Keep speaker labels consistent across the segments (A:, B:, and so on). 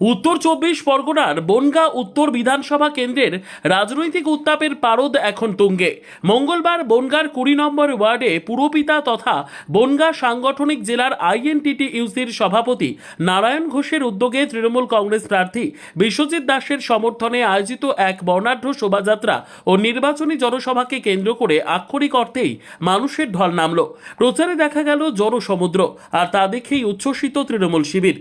A: উত্তর ২৪ পরগনার বনগাঁ উত্তর বিধানসভা কেন্দ্রের রাজনৈতিক উত্তাপের পারদ এখন তুঙ্গে। মঙ্গলবার বনগাঁর ২০ নম্বর ওয়ার্ডে পুরপিতা তথা বনগাঁ সাংগঠনিক জেলার আইএনটিটিইউসির সভাপতি নারায়ণ ঘোষের উদ্যোগে তৃণমূল কংগ্রেস প্রার্থী বিশ্বজিৎ দাসের সমর্থনে আয়োজিত এক বর্ণাঢ্য শোভাযাত্রা ও নির্বাচনী জনসভাকে কেন্দ্র করে আক্ষরিক অর্থেই মানুষের ঢল নামল। প্রচারে দেখা গেল জনসমুদ্র, আর তা দেখেই উচ্ছ্বসিত তৃণমূল শিবির।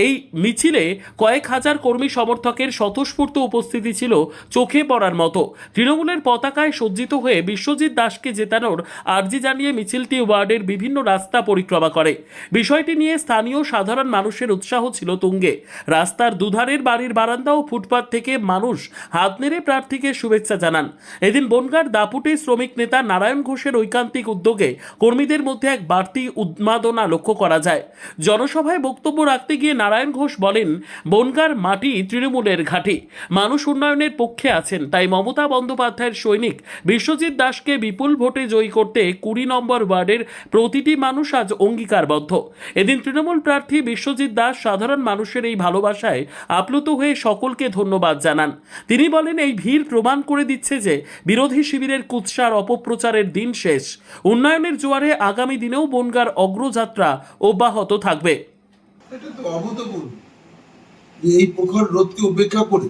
A: এই মিছিলে কয়েক হাজার কর্মী সমর্থকের স্বতঃস্ফূর্ত উপস্থিতি ছিল চোখে পড়ার মতো। তৃণমূলের পতাকায় সজ্জিত হয়ে বিশ্বজিৎ দাসকে জেতানোর আর্জি জানিয়ে মিছিলটি ওয়ার্ডের বিভিন্ন রাস্তা পরিক্রমা করে। বিষয়টি নিয়ে স্থানীয় সাধারণ মানুষের উৎসাহ ছিল তুঙ্গে। রাস্তার দুধারের বাড়ির বারান্দা ও ফুটপাত থেকে মানুষ হাত নেড়ে প্রার্থীকে শুভেচ্ছা জানান। এদিন বনগাঁর দাপুটে শ্রমিক নেতা নারায়ণ ঘোষের ঐকান্তিক উদ্যোগে কর্মীদের মধ্যে এক বাড়তি উন্মাদনা লক্ষ্য করা যায়। জনসভায় বক্তব্য রাখতে গিয়ে নারায়ণ ঘোষ বলেন, বনগাঁর মাটি তৃণমূলের ঘাঁটি, মানুষ উন্নয়নের পক্ষে আছেন, তাই মমতা বন্দ্যোপাধ্যায়ের সৈনিক বিশ্বজিৎ দাসকে বিপুল ভোটে জয়ী করতে ২০ নম্বর ওয়ার্ডের প্রতিটি মানুষ আজ অঙ্গীকারবদ্ধ। এদিন তৃণমূল প্রার্থী বিশ্বজিৎ দাস সাধারণ মানুষের এই ভালোবাসায় আপ্লুত হয়ে সকলকে ধন্যবাদ জানান। তিনি বলেন, এই ভিড় প্রমাণ করে দিচ্ছে যে বিরোধী শিবিরের কুৎসার অপপ্রচারের দিন শেষ। উন্নয়নের জোয়ারে আগামী দিনেও বনগাঁর অগ্রযাত্রা অব্যাহত থাকবে।
B: এটা তো অভূতপূর্ব যে এই প্রখর রোদকে উপেক্ষা করে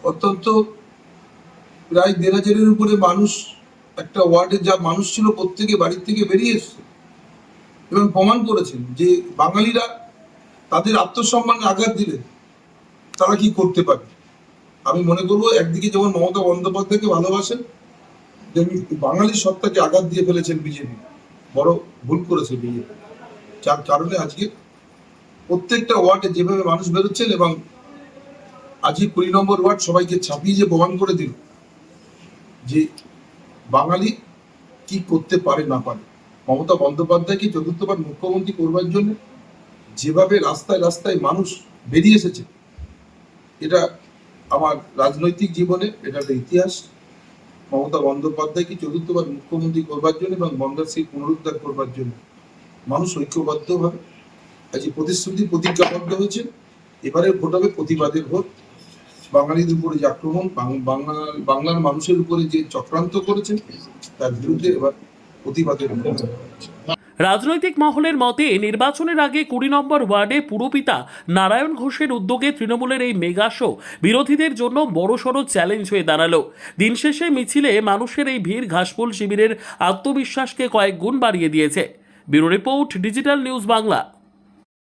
B: অত্যন্ত প্রায় ১,৫০০-এর উপরে মানুষ, একটা ওয়ার্ডে যা মানুষ ছিল প্রত্যেকে বাড়ির থেকে বেরিয়ে এসছে এবং প্রমাণ করেছেন যে বাঙালিরা তাদের আত্মসম্মানে আঘাত দিলে তারা কি করতে পারে। আমি মনে করবো একদিকে যেমন মমতা বন্দ্যোপাধ্যায়কে ভালোবাসেন, তেমনি বাঙালির সত্তাকে আঘাত দিয়ে ফেলেছেন বিজেপি। বড় ভুল করেছে বিজেপি, যার কারণে আজকে প্রত্যেকটা ওয়ার্ডে যেভাবে মানুষ বেরোচ্ছেন এবং আজকে ২০ নম্বর ওয়ার্ড সবাইকে ছাপিয়ে যে প্রমাণ করে দিল যে বাঙালি কি করতে পারে না পারে। মমতা বন্দ্যোপাধ্যায়কে চতুর্থবার মুখ্যমন্ত্রী করবার জন্য যেভাবে রাস্তায় রাস্তায় মানুষ বেরিয়ে এসেছে, এটা আমার রাজনৈতিক জীবনে এটা একটা ইতিহাস। মমতা বন্দ্যোপাধ্যায়কে চতুর্থবার মুখ্যমন্ত্রী করবার জন্য এবং বনগাঁ সিট পুনরুদ্ধার করবার জন্য মানুষ ঐক্যবদ্ধভাবে আজ প্রতিশ্রুতি প্রতিজ্ঞাবদ্ধ হয়েছে। এবারে ভোট হবে প্রতিবাদের ভোট। বাঙালিদের উপরে যে আক্রমণ, বাংলার মানুষের উপরে যে চক্রান্ত করেছে, তার বিরুদ্ধে এবার প্রতিবাদের ভোট।
A: রাজনৈতিক মহলের মতে নির্বাচনের আগে ২০ নম্বর ওয়ার্ডে পুরপিতা নারায়ণ ঘোষের উদ্যোগে তৃণমূলের এই মেগা শো বিরোধীদের জন্য বড়সড় চ্যালেঞ্জ হয়ে দাঁড়ালো। দিন শেষে মিছিলে মানুষের এই ভিড় ঘাসফুল শিবিরের আত্মবিশ্বাসকে কয়েক গুণ বাড়িয়ে দিয়েছে। Bureau report, digital news Bangla.